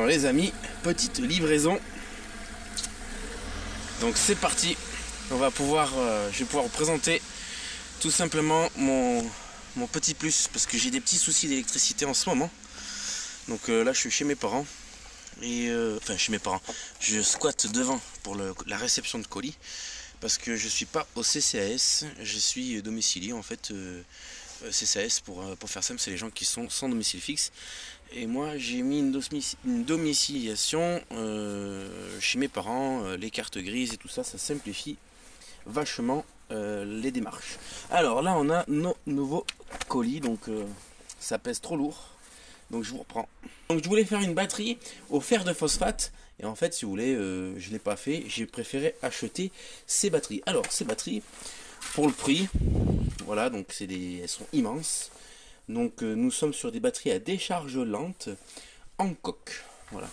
les amis, petite livraison. Donc c'est parti. On va pouvoir, je vais pouvoir vous présenter tout simplement mon petit plus, parce que j'ai des petits soucis d'électricité en ce moment. Donc là je suis chez mes parents. Et enfin chez mes parents. Je squatte devant pour la réception de colis. Parce que je suis pas au CCAS, je suis domicilié en fait. CCAS pour faire simple, c'est les gens qui sont sans domicile fixe. Et moi j'ai mis une domiciliation chez mes parents, les cartes grises et tout ça, ça simplifie vachement les démarches. Alors là on a nos nouveaux colis, donc ça pèse trop lourd, donc je vous reprends. Donc je voulais faire une batterie au fer de phosphate, et en fait si vous voulez je l'ai pas fait, j'ai préféré acheter ces batteries. Alors ces batteries, pour le prix, voilà, donc elles sont immenses. Donc nous sommes sur des batteries à décharge lente en coque. Voilà.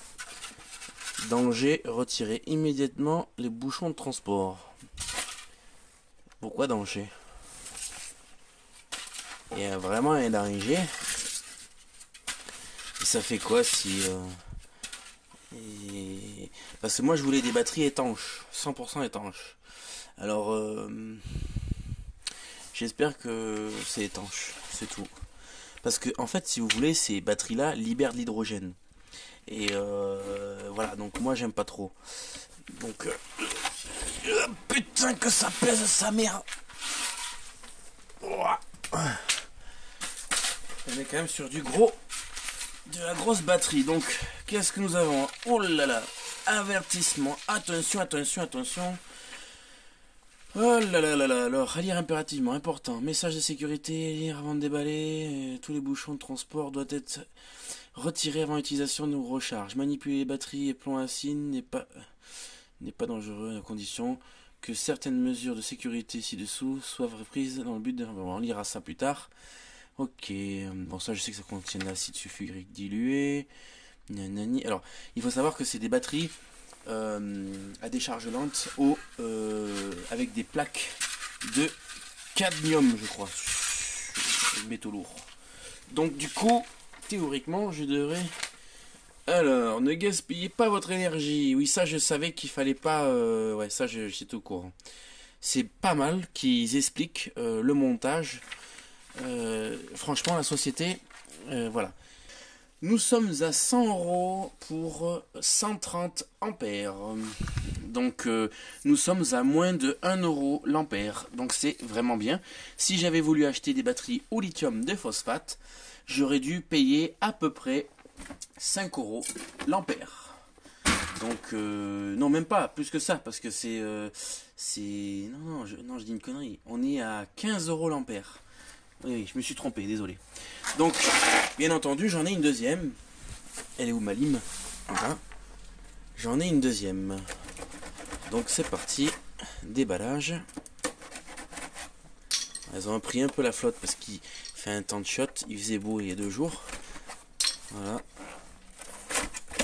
Danger, retirer immédiatement les bouchons de transport. Pourquoi danger? Il y a vraiment un danger. Et ça fait quoi si... Parce que moi je voulais des batteries étanches, 100% étanches. Alors j'espère que c'est étanche, c'est tout. Parce que en fait si vous voulez, ces batteries là libèrent de l'hydrogène. Et voilà, donc moi j'aime pas trop. Donc putain que ça pèse sa mère. On est quand même sur de la grosse batterie. Donc qu'est-ce que nous avons? Oh là là, avertissement, attention, attention, attention. Oh là là là là, alors, à lire impérativement, important. Message de sécurité, lire avant de déballer. Tous les bouchons de transport doivent être retirés avant utilisation de recharge. Manipuler les batteries et plombs acides n'est pas dangereux à condition que certaines mesures de sécurité ci-dessous soient prises dans le but de... Bon, on lira ça plus tard. Ok, bon ça je sais que ça contient de l'acide sulfurique dilué. Nanani. Alors, il faut savoir que c'est des batteries... à décharge lente avec des plaques de cadmium, je crois, métaux lourds. Donc du coup théoriquement je devrais... Alors, ne gaspillez pas votre énergie. Oui, ça je savais qu'il fallait pas ouais, ça j'étais au courant. C'est pas mal qu'ils expliquent le montage. Franchement la société, voilà. Nous sommes à 100 € pour 130 ampères. Donc nous sommes à moins de 1 € l'ampère. Donc c'est vraiment bien. Si j'avais voulu acheter des batteries au lithium de phosphate, j'aurais dû payer à peu près 5 € l'ampère. Donc non, même pas, plus que ça, parce que c'est... non, je dis une connerie. On est à 15 € l'ampère. Oui, je me suis trompé, désolé. Donc, bien entendu, j'en ai une deuxième. Elle est où ma lime? Voilà. J'en ai une deuxième. Donc c'est parti. Déballage. Elles ont pris un peu la flotte parce qu'il fait un temps de shot. Il faisait beau il y a 2 jours. Voilà.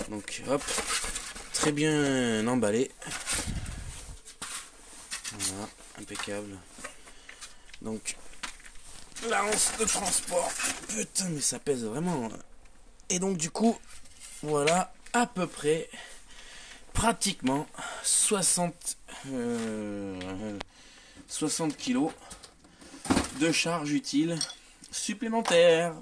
Donc hop. Très bien emballé. Voilà. Impeccable. Donc... la hanse de transport, putain mais ça pèse vraiment. Et donc du coup, voilà à peu près, pratiquement 60 kilos de charge utile supplémentaire.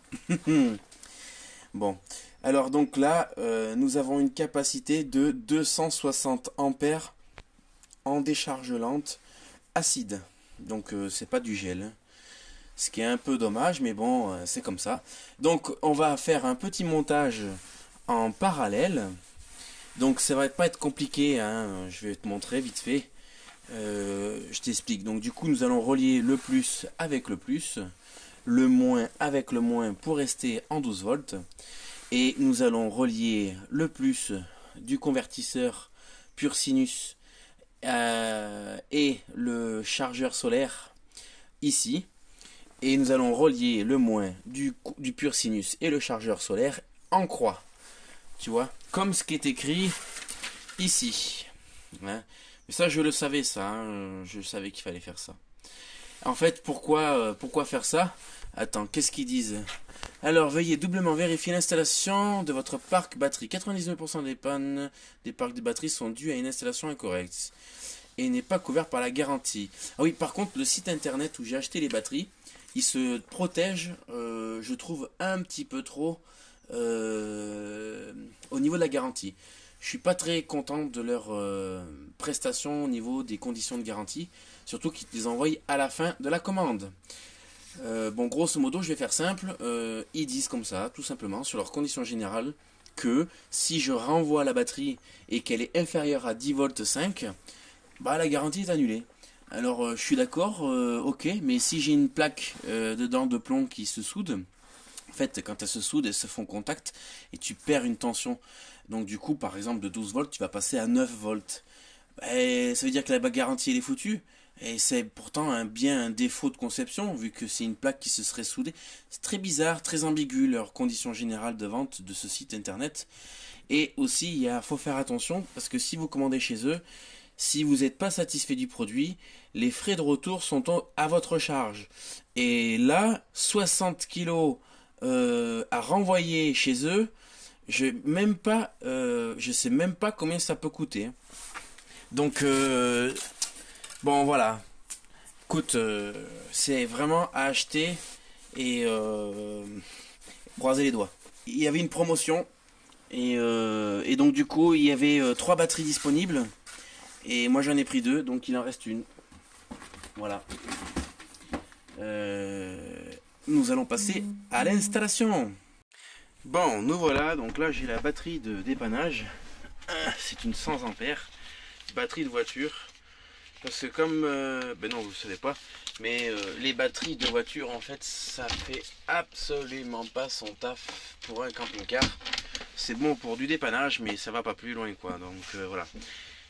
Bon, alors donc là, nous avons une capacité de 260 ampères en décharge lente acide. Donc c'est pas du gel. Ce qui est un peu dommage, mais bon, c'est comme ça. Donc, on va faire un petit montage en parallèle. Donc, ça va pas être compliqué, hein. Je vais te montrer vite fait. Je t'explique. Donc, du coup, nous allons relier le plus avec le plus, le moins avec le moins pour rester en 12 volts. Et nous allons relier le plus du convertisseur pur sinus et le chargeur solaire ici. Et nous allons relier le moins du pur sinus et le chargeur solaire en croix. Tu vois, comme ce qui est écrit ici. Hein. Mais ça, je le savais, ça. Hein. Je savais qu'il fallait faire ça. En fait, pourquoi faire ça? Attends, qu'est-ce qu'ils disent? Alors, veuillez doublement vérifier l'installation de votre parc batterie. 99% des pannes des parcs de batterie sont dues à une installation incorrecte et n'est pas couvert par la garantie. Ah oui, par contre, le site internet où j'ai acheté les batteries, il se protège, je trouve, un petit peu trop au niveau de la garantie. Je suis pas très content de leur prestation au niveau des conditions de garantie, surtout qu'ils les envoient à la fin de la commande. Bon, grosso modo, je vais faire simple. Ils disent comme ça, tout simplement, sur leurs conditions générales, que si je renvoie la batterie et qu'elle est inférieure à 10 volts 5, bah la garantie est annulée. Alors, je suis d'accord, ok, mais si j'ai une plaque dedans de plomb qui se soude, en fait, quand elles se soudent, elles se font contact et tu perds une tension. Donc, du coup, par exemple, de 12 volts, tu vas passer à 9 volts. Et ça veut dire que la garantie elle est foutue. Et c'est pourtant bien un défaut de conception, vu que c'est une plaque qui se serait soudée. C'est très bizarre, très ambigu, leurs conditions générales de vente de ce site internet. Et aussi, faut faire attention, parce que si vous commandez chez eux, si vous n'êtes pas satisfait du produit, les frais de retour sont à votre charge. Et là, 60 kilos à renvoyer chez eux, je sais même pas combien ça peut coûter. Donc, bon voilà, écoute, c'est vraiment à acheter et croiser les doigts. Il y avait une promotion et donc du coup il y avait 3 batteries disponibles et moi j'en ai pris 2, donc il en reste une. Voilà. Nous allons passer à l'installation. Bon, nous voilà, donc là j'ai la batterie de dépannage. C'est une 100 ampères batterie de voiture. Parce que comme, ben non vous ne savez pas, mais les batteries de voiture en fait ça fait absolument pas son taf pour un camping-car. C'est bon pour du dépannage mais ça va pas plus loin quoi. Donc voilà,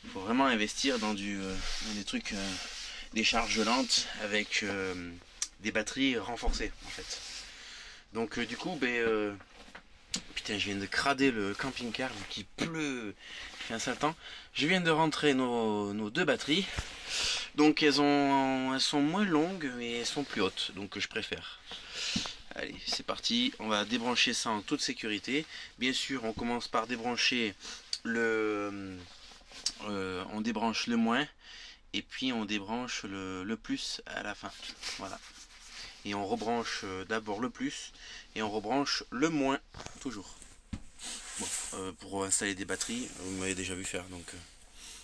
il faut vraiment investir dans des trucs, des charges lentes avec des batteries renforcées en fait. Donc du coup putain, je viens de crader le camping-car vu qu'il pleut, il fait un sale temps. Je viens de rentrer nos 2 batteries. Donc elles sont moins longues mais elles sont plus hautes, donc je préfère. Allez, c'est parti, on va débrancher ça en toute sécurité. Bien sûr, on commence par débrancher on débranche le moins et puis on débranche le plus à la fin. Voilà. Et on rebranche d'abord le plus et on rebranche le moins toujours. Bon, pour installer des batteries, vous m'avez déjà vu faire donc.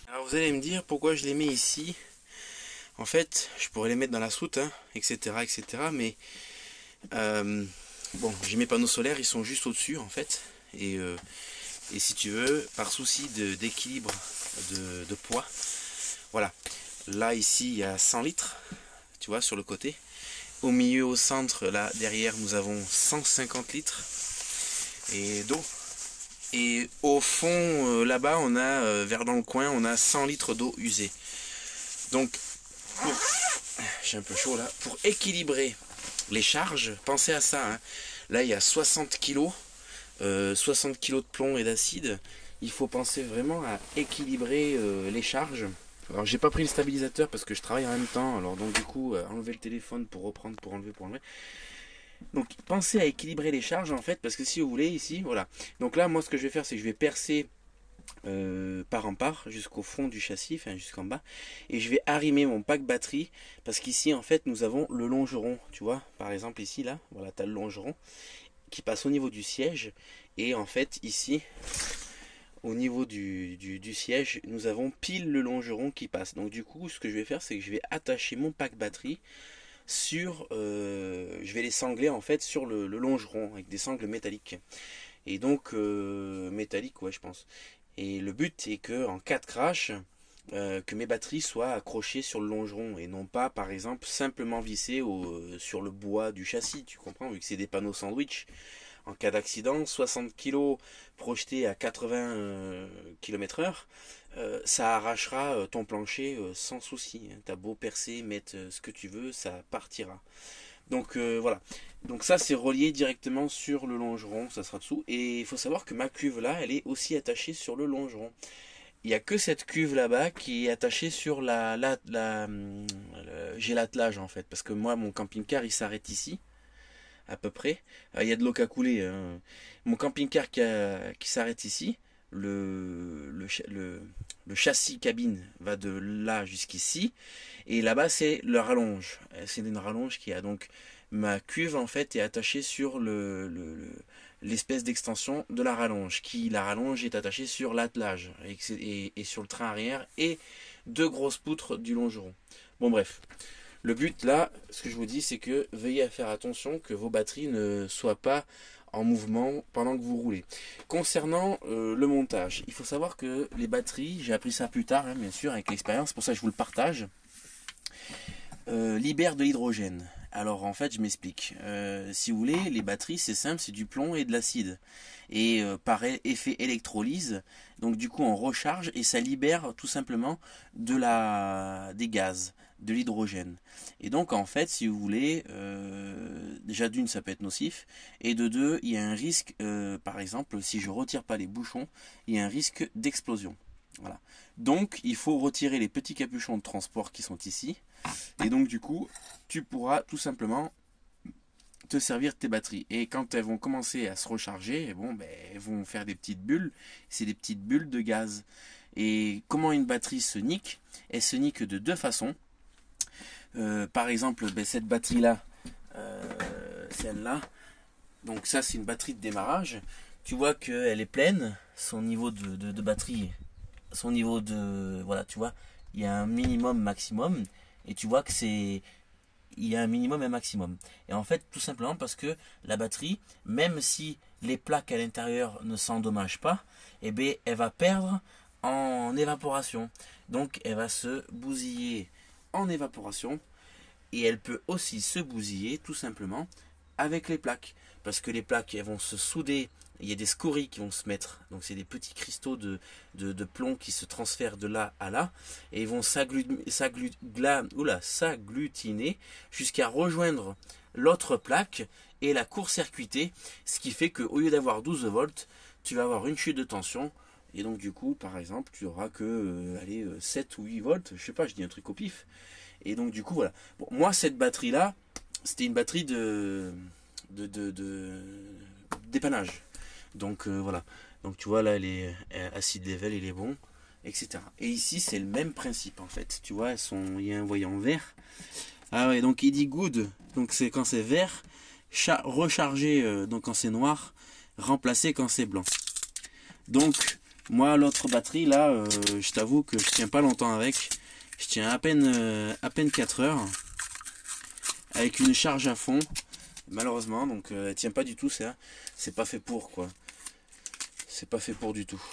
Alors vous allez me dire pourquoi je les mets ici. En fait, je pourrais les mettre dans la soute, hein, etc., etc. Mais bon, j'ai mes panneaux solaires, ils sont juste au-dessus en fait. Et si tu veux, par souci d'équilibre de poids, voilà. Là ici, il y a 100 litres, tu vois, sur le côté. Au milieu, au centre, là derrière, nous avons 150 litres et d'eau. Et au fond, là-bas, on a, vers dans le coin, on a 100 litres d'eau usée. Donc, j'ai un peu chaud là. Pour équilibrer les charges, pensez à ça. Hein. Là, il y a 60 kg de plomb et d'acide. Il faut penser vraiment à équilibrer les charges. Alors, j'ai pas pris le stabilisateur parce que je travaille en même temps. Alors, donc, du coup, enlever le téléphone pour reprendre, pour enlever, pour enlever. Donc, pensez à équilibrer les charges en fait, parce que si vous voulez, ici, voilà. Donc là, moi, ce que je vais faire, c'est que je vais percer part en part jusqu'au fond du châssis, enfin jusqu'en bas, et je vais arrimer mon pack batterie parce qu'ici en fait nous avons le longeron, tu vois, par exemple ici là, voilà, tu as le longeron qui passe au niveau du siège, et en fait ici au niveau du siège nous avons pile le longeron qui passe. Donc du coup ce que je vais faire, c'est que je vais attacher mon pack batterie sur je vais les sangler en fait sur le longeron avec des sangles métalliques, et donc métallique, ouais, je pense. Et le but est que en cas de crash, que mes batteries soient accrochées sur le longeron et non pas par exemple simplement vissées sur le bois du châssis, tu comprends, vu que c'est des panneaux sandwich. En cas d'accident, 60 kg projetés à 80 km/h, ça arrachera ton plancher sans souci. T'as beau percer, mettre ce que tu veux, ça partira. Donc voilà. Donc ça c'est relié directement sur le longeron, ça sera dessous. Et il faut savoir que ma cuve là, elle est aussi attachée sur le longeron. Il n'y a que cette cuve là-bas qui est attachée sur j'ai l'attelage en fait. Parce que moi mon camping-car il s'arrête ici. à peu près. Il y a de l'eau qui a coulé, hein. Mon camping-car qui s'arrête ici, le châssis cabine va de là jusqu'ici, et là-bas c'est le rallonge. C'est une rallonge qui a donc ma cuve en fait est attachée sur l'espèce d'extension de la rallonge, la rallonge est attachée sur l'attelage et sur le train arrière et deux grosses poutres du longeron. Bon bref, le but là, ce que je vous dis, c'est que veillez à faire attention que vos batteries ne soient pas en mouvement pendant que vous roulez. Concernant le montage, il faut savoir que les batteries, j'ai appris ça plus tard, hein, bien sûr, avec l'expérience, pour ça je vous le partage, libèrent de l'hydrogène. Alors en fait, je m'explique. Si vous voulez, les batteries, c'est simple, c'est du plomb et de l'acide. Et par effet électrolyse, donc du coup on recharge et ça libère tout simplement des gaz, de l'hydrogène. Et donc en fait, si vous voulez, déjà d'une, ça peut être nocif, et de deux, il y a un risque, par exemple, si je retire pas les bouchons, il y a un risque d'explosion. Voilà. Donc il faut retirer les petits capuchons de transport qui sont ici. Et donc du coup, tu pourras tout simplement te servir de tes batteries. Et quand elles vont commencer à se recharger, bon, ben, elles vont faire des petites bulles. C'est des petites bulles de gaz. Et comment une batterie se nique? Elle se nique de deux façons. Par exemple, ben, cette batterie-là, celle-là, donc ça c'est une batterie de démarrage. Tu vois qu'elle est pleine, son niveau de batterie, son niveau de... Voilà, tu vois, il y a un minimum, maximum. Et tu vois que il y a un minimum et un maximum. Et en fait, tout simplement parce que la batterie, même si les plaques à l'intérieur ne s'endommagent pas, eh bien, elle va perdre en évaporation. Donc, elle va se bousiller en évaporation. Et elle peut aussi se bousiller, tout simplement, avec les plaques. Parce que les plaques, elles vont se souder. Il y a des scories qui vont se mettre. Donc, c'est des petits cristaux de plomb qui se transfèrent de là à là. Et ils vont s'agglutiner jusqu'à rejoindre l'autre plaque et la court-circuiter. Ce qui fait qu'au lieu d'avoir 12 volts, tu vas avoir une chute de tension. Et donc, du coup, par exemple, tu auras que 7 ou 8 volts. Je sais pas, je dis un truc au pif. Et donc, du coup, voilà. Bon, moi, cette batterie-là, c'était une batterie dépannage. Donc voilà. Donc tu vois là, elle est acid level, il est bon, etc. Et ici c'est le même principe en fait. Tu vois, il y a un voyant vert. Ah ouais, donc il dit good. Donc c'est quand c'est vert, rechargé donc quand c'est noir, remplacé quand c'est blanc. Donc moi l'autre batterie là, je t'avoue que je tiens pas longtemps avec. Je tiens à peine 4 heures avec une charge à fond. Malheureusement, donc elle tient pas du tout, c'est pas fait pour quoi. C'est pas fait pour du tout.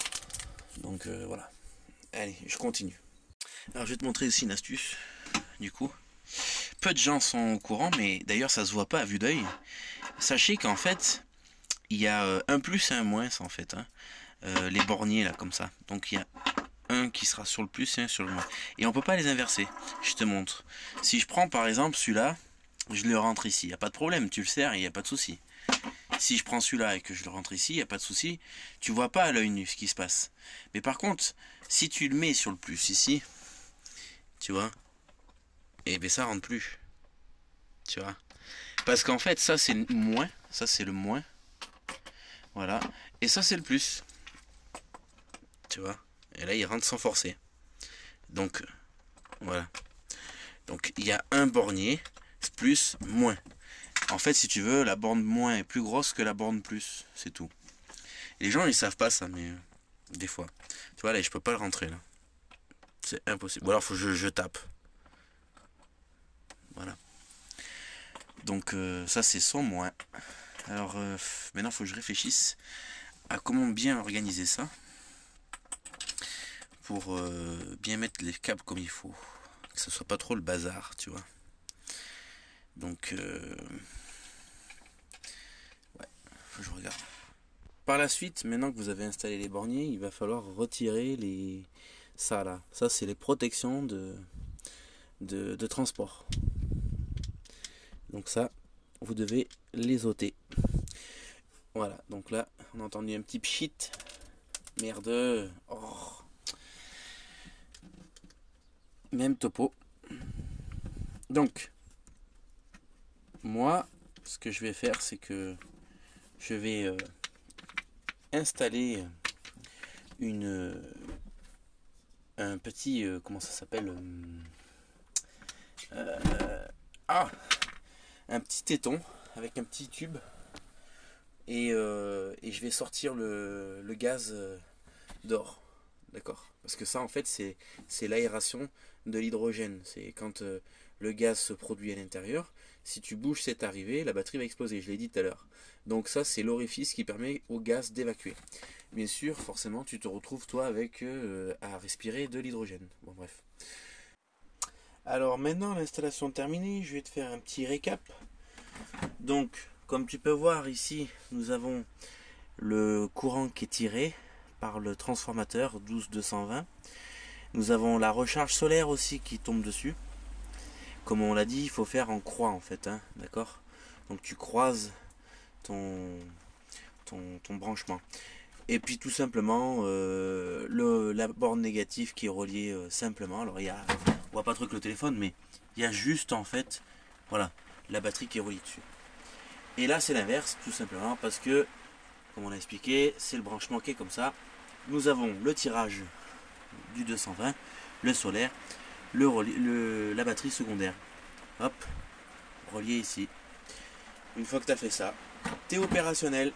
Donc voilà. Allez, je continue. Alors je vais te montrer aussi une astuce. Du coup, peu de gens sont au courant, mais d'ailleurs ça se voit pas à vue d'œil. Sachez qu'en fait, il y a un plus et un moins en fait. Hein. Les borniers là comme ça. Donc il y a un qui sera sur le plus et un sur le moins. Et on peut pas les inverser. Je te montre. Si je prends par exemple celui-là, je le rentre ici. Il n'y a pas de problème, tu le serres et il n'y a pas de souci. Si je prends celui-là et que je le rentre ici, il n'y a pas de souci. Tu vois pas à l'œil nu ce qui se passe. Mais par contre, si tu le mets sur le plus ici, tu vois, et bien ça rentre plus. Tu vois. Parce qu'en fait, ça c'est le moins. Ça c'est le moins. Voilà. Et ça c'est le plus. Tu vois. Et là, il rentre sans forcer. Donc, voilà. Donc, il y a un bornier, plus, moins. En fait, si tu veux, la borne moins est plus grosse que la borne plus. C'est tout. Et les gens, ils savent pas ça, mais des fois. Tu vois, là, je peux pas le rentrer, là. C'est impossible. Ou alors, faut que je tape. Voilà. Donc, ça, c'est son moins. Alors, maintenant, il faut que je réfléchisse à comment bien organiser ça. Pour bien mettre les câbles comme il faut. Que ce soit pas trop le bazar, tu vois. Donc, ouais, faut que je regarde. Par la suite, maintenant que vous avez installé les borniers, il va falloir retirer ça là. Ça, c'est les protections de transport. Donc ça, vous devez les ôter. Voilà, donc là, on a entendu un petit pchit. Merde. Oh. Même topo. Donc, moi, ce que je vais faire, c'est que je vais installer un petit, comment ça s'appelle, ah, un petit téton avec un petit tube et je vais sortir le gaz dehors. D'accord? Parce que ça, en fait, c'est l'aération de l'hydrogène. C'est quand le gaz se produit à l'intérieur. Si tu bouges cette arrivée, la batterie va exploser. Je l'ai dit tout à l'heure. Donc ça, c'est l'orifice qui permet au gaz d'évacuer. Bien sûr, forcément, tu te retrouves, toi, avec à respirer de l'hydrogène. Bon, bref. Alors maintenant, l'installation terminée, je vais te faire un petit récap. Donc, comme tu peux voir ici, nous avons le courant qui est tiré par le transformateur 12220. Nous avons la recharge solaire aussi qui tombe dessus. Comme on l'a dit, il faut faire en croix en fait, hein, d'accord? Donc tu croises ton branchement. Et puis tout simplement la borne négative qui est reliée simplement. Alors on voit pas trop que le téléphone, mais il y a juste en fait, voilà, la batterie qui est reliée dessus. Et là c'est l'inverse, tout simplement parce que, comme on a expliqué, c'est le branchement qui est comme ça. Nous avons le tirage du 220, le solaire, la batterie secondaire. Hop, relié ici. Une fois que tu as fait ça, tu es opérationnel.